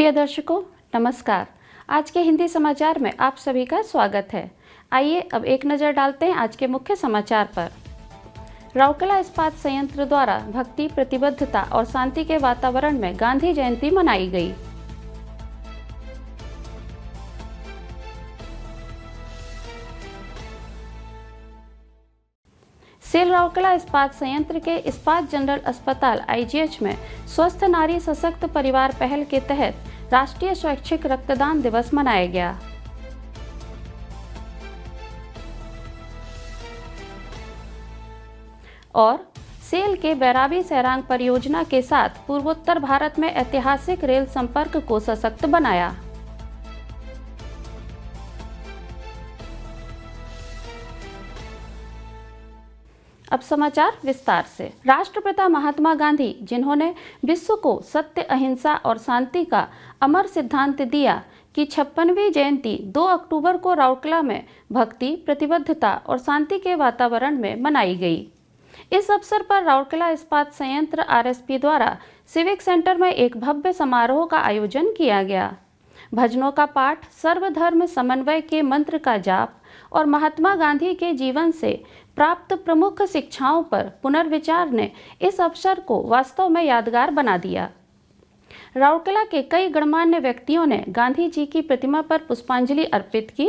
प्रिय दर्शकों, नमस्कार। आज के हिंदी समाचार में आप सभी का स्वागत है। आइए अब एक नज़र डालते हैं आज के मुख्य समाचार पर। राउरकेला इस्पात संयंत्र द्वारा भक्ति, प्रतिबद्धता और शांति के वातावरण में गांधी जयंती मनाई गई। सेल राउरकेला इस्पात संयंत्र के इस्पात जनरल अस्पताल आईजीएच में स्वस्थ नारी सशक्त परिवार पहल के तहत राष्ट्रीय स्वैच्छिक रक्तदान दिवस मनाया गया। और सेल के बैराबी सैरांग परियोजना के साथ पूर्वोत्तर भारत में ऐतिहासिक रेल संपर्क को सशक्त बनाया। अब समाचार विस्तार से। राष्ट्रपिता महात्मा गांधी, जिन्होंने विश्व को सत्य, अहिंसा और शांति का अमर सिद्धांत दिया, की 56वीं जयंती 2 अक्टूबर को राउरकेला में भक्ति, प्रतिबद्धता और शांति के वातावरण में मनाई गई। इस अवसर पर राउरकेला इस्पात संयंत्र आरएसपी द्वारा सिविक सेंटर में एक भव्य समारोह का आयोजन किया गया। भजनों का पाठ, सर्वधर्म समन्वय के मंत्र का जाप और महात्मा गांधी के जीवन से प्राप्त प्रमुख शिक्षाओं पर पुनर्विचार ने इस अवसर को वास्तव में यादगार बना दिया। राउरकेला के कई गणमान्य व्यक्तियों ने गांधी जी की प्रतिमा पर पुष्पांजलि अर्पित की।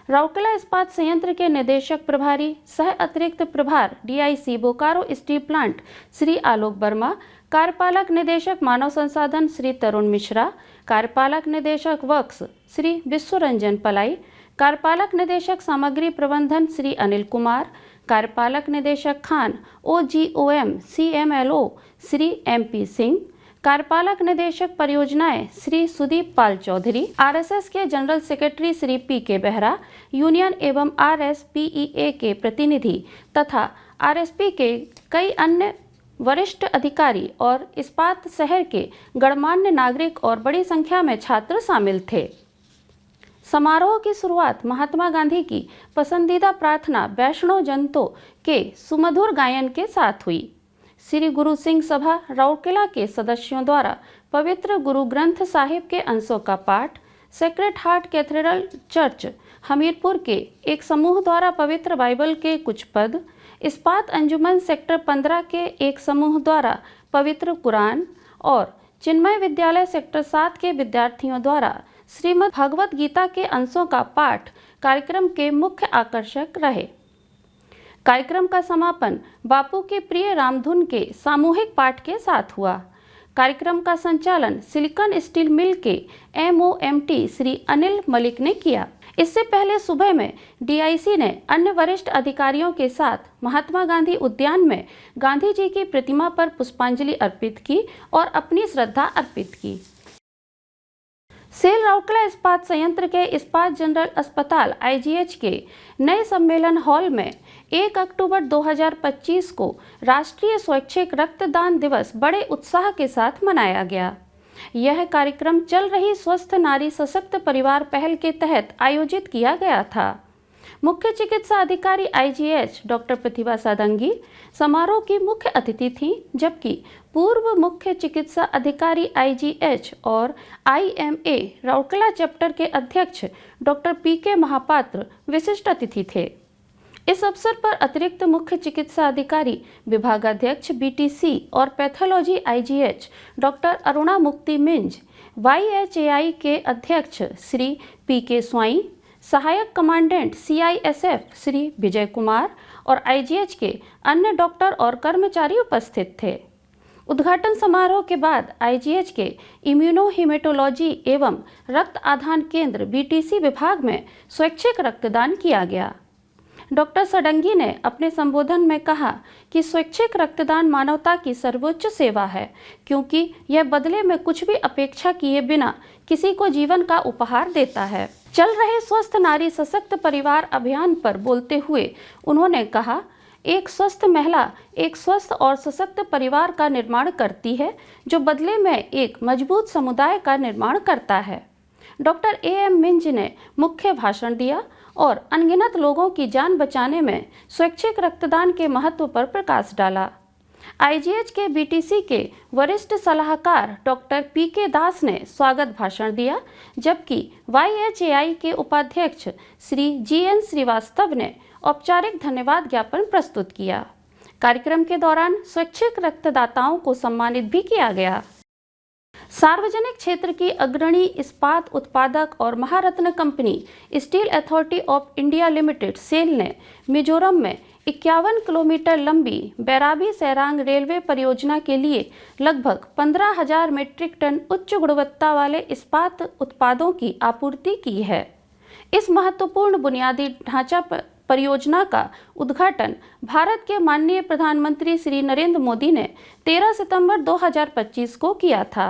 राउरकेला इस्पात संयंत्र के निदेशक प्रभारी सह अतिरिक्त प्रभार DIC Bokaro steel plant Shri Alok Verma, कार्यपालक निदेशक मानव संसाधन श्री तरुण मिश्रा, कार्यपालक निदेशक वर्क्स श्री विश्वरंजन पलाई, कार्यपालक निदेशक सामग्री प्रबंधन श्री अनिल कुमार, कार्यपालक निदेशक खान ओजीओएम सीएमएलओ श्री एमपी सिंह, कार्यपालक निदेशक परियोजनाएं श्री सुदीप पाल चौधरी, आरएसएस के जनरल सेक्रेटरी श्री पीके बेहरा, यूनियन एवं आरएसपीईए के प्रतिनिधि तथा आरएसपी के कई अन्य वरिष्ठ अधिकारी और इस्पात शहर के गणमान्य नागरिक और बड़ी संख्या में छात्र शामिल थे। समारोह की शुरुआत महात्मा गांधी की पसंदीदा प्रार्थना वैष्णव जनतों के सुमधुर गायन के साथ हुई। श्री गुरु सिंह सभा राउरकेला के सदस्यों द्वारा पवित्र गुरु ग्रंथ साहिब के अंशों का पाठ, sacred heart cathedral church Hamirpur के एक समूह द्वारा पवित्र बाइबल के कुछ पद, इस्पात अंजुमन सेक्टर 15 के एक समूह द्वारा पवित्र कुरान और चिन्मय विद्यालय सेक्टर 7 के विद्यार्थियों द्वारा श्रीमद् भगवत गीता के अंशों का पाठ कार्यक्रम के मुख्य आकर्षक रहे। कार्यक्रम का समापन बापू के प्रिय रामधुन के सामूहिक पाठ के साथ हुआ। कार्यक्रम का संचालन सिलिकॉन स्टील मिल के एमओएमटी श्री अनिल मलिक ने किया। इससे पहले सुबह में डीआईसी ने अन्य वरिष्ठ अधिकारियों के साथ महात्मा गांधी उद्यान में गांधी जी की प्रतिमा पर पुष्पांजलि अर्पित की और अपनी श्रद्धा अर्पित की। सेल राउरकेला इस्पात संयंत्र के इस्पात जनरल अस्पताल आईजीएच के नए सम्मेलन हॉल में 1 अक्टूबर 2025 को राष्ट्रीय स्वैच्छिक रक्तदान दिवस बड़े उत्साह के साथ मनाया गया। यह कार्यक्रम चल रही स्वस्थ नारी सशक्त परिवार पहल के तहत आयोजित किया गया था। मुख्य चिकित्सा अधिकारी आईजीएच डॉक्टर प्रतिभा सादंगी समारोह की मुख्य अतिथि थीं, जबकि पूर्व मुख्य चिकित्सा अधिकारी आईजीएच और आईएमए राउरकेला चैप्टर के अध्यक्ष डॉक्टर पीके महापात्र विशिष्ट अतिथि थे। इस अवसर पर अतिरिक्त मुख्य चिकित्सा अधिकारी विभागाध्यक्ष बीटीसी और पैथोलॉजी आईजीएच डॉक्टर अरुणा मुक्ति मिंज, वाईएचएआई के अध्यक्ष श्री पीके स्वाई, सहायक कमांडेंट सीआईएसएफ श्री विजय कुमार और आईजीएच के अन्य डॉक्टर और कर्मचारी उपस्थित थे। उद्घाटन समारोह के बाद आईजीएच के इम्यूनोहीमेटोलॉजी एवं रक्त आधान केंद्र बीटीसी विभाग में स्वैच्छिक रक्तदान किया गया। डॉक्टर सडंगी ने अपने संबोधन में कहा कि स्वैच्छिक रक्तदान मानवता की सर्वोच्च सेवा है, क्योंकि यह बदले में कुछ भी अपेक्षा किए बिना किसी को जीवन का उपहार देता है। चल रहे स्वस्थ नारी सशक्त परिवार अभियान पर बोलते हुए उन्होंने कहा, एक स्वस्थ महिला एक स्वस्थ और सशक्त परिवार का निर्माण करती है, जो बदले में एक मजबूत समुदाय का निर्माण करता है। डॉक्टर एएम मिंज ने मुख्य भाषण दिया और अनगिनत लोगों की जान बचाने में स्वैच्छिक रक्तदान के महत्व पर प्रकाश डाला। आईजीएच के बीटीसी के वरिष्ठ सलाहकार डॉक्टर पीके दास ने स्वागत भाषण दिया, जबकि वाईएचएआई के उपाध्यक्ष श्री जीएन श्रीवास्तव ने औपचारिक धन्यवाद ज्ञापन प्रस्तुत किया। कार्यक्रम के दौरान स्वैच्छिक रक्तदाताओं को सम्मानित भी किया गया। सार्वजनिक क्षेत्र की अग्रणी इस्पात उत्पादक और Maharatna company steel authority of India limited SAIL ने मिजोरम में 51 किलोमीटर लंबी बैराबी सैरांग रेलवे परियोजना के लिए लगभग 15,000 मीट्रिक टन उच्च गुणवत्ता वाले इस्पात उत्पादों की आपूर्ति की है। इस महत्वपूर्ण बुनियादी ढांचा परियोजना का उद्घाटन भारत के माननीय प्रधानमंत्री श्री नरेंद्र मोदी ने 13 सितंबर 2025 को किया था।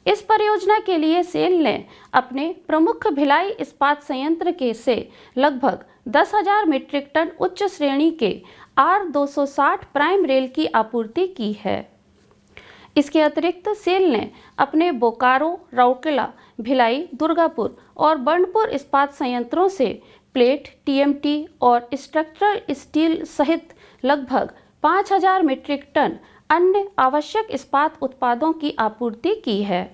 इस परियोजना के लिए सेल ने अपने प्रमुख भिलाई इस्पात संयंत्र के से लगभग 10,000 मीट्रिक टन उच्च श्रेणी के R260 प्राइम रेल की आपूर्ति की है। इसके अतिरिक्त सेल ने अपने बोकारो, राउरकेला, भिलाई, दुर्गापुर और बर्नपुर इस्पात संयंत्रों से प्लेट, टीएमटी और स्ट्रक्चरल स्टील सहित लगभग 5,000 मीट्रिक टन अन्य आवश्यक इस्पात उत्पादों की आपूर्ति की है।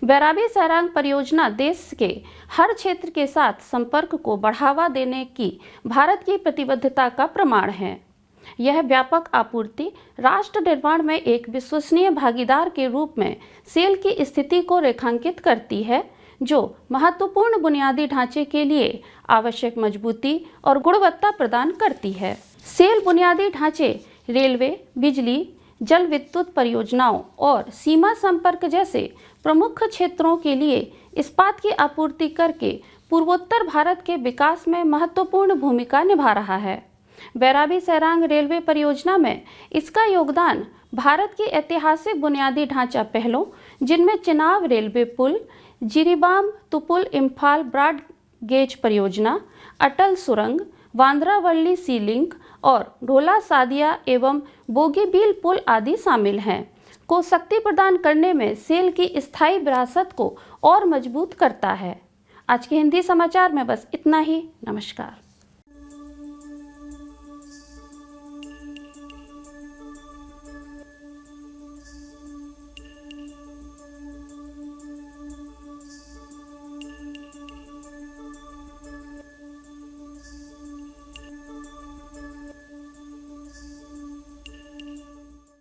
बैराबी सैरांग परियोजना देश के हर क्षेत्र के साथ संपर्क को बढ़ावा देने की भारत की प्रतिबद्धता का प्रमाण है। यह व्यापक आपूर्ति राष्ट्र निर्माण में एक विश्वसनीय भागीदार के रूप में सेल की स्थिति को रेखांकित करती है, जो महत्वपूर्ण बुनियादी ढांचे के लिए आवश्यक मजबूती और गुणवत्ता प्रदान करती है। सेल बुनियादी ढांचे, रेलवे, बिजली, जल विद्युत परियोजनाओं और सीमा संपर्क जैसे प्रमुख क्षेत्रों के लिए इस्पात की आपूर्ति करके पूर्वोत्तर भारत के विकास में महत्वपूर्ण भूमिका निभा रहा है। बैराबी सैरांग रेलवे परियोजना में इसका योगदान भारत की ऐतिहासिक बुनियादी ढांचा पहलों, जिनमें चिनाब रेलवे पुल, जिरीबाम तुपुल इम्फाल ब्रॉड गेज परियोजना, अटल सुरंग, वांद्रावल्ली सी लिंक और ढोला सादिया एवं बोगीबील पुल आदि शामिल हैं, को शक्ति प्रदान करने में सेल की स्थायी विरासत को और मजबूत करता है। आज के हिंदी समाचार में बस इतना ही। नमस्कार।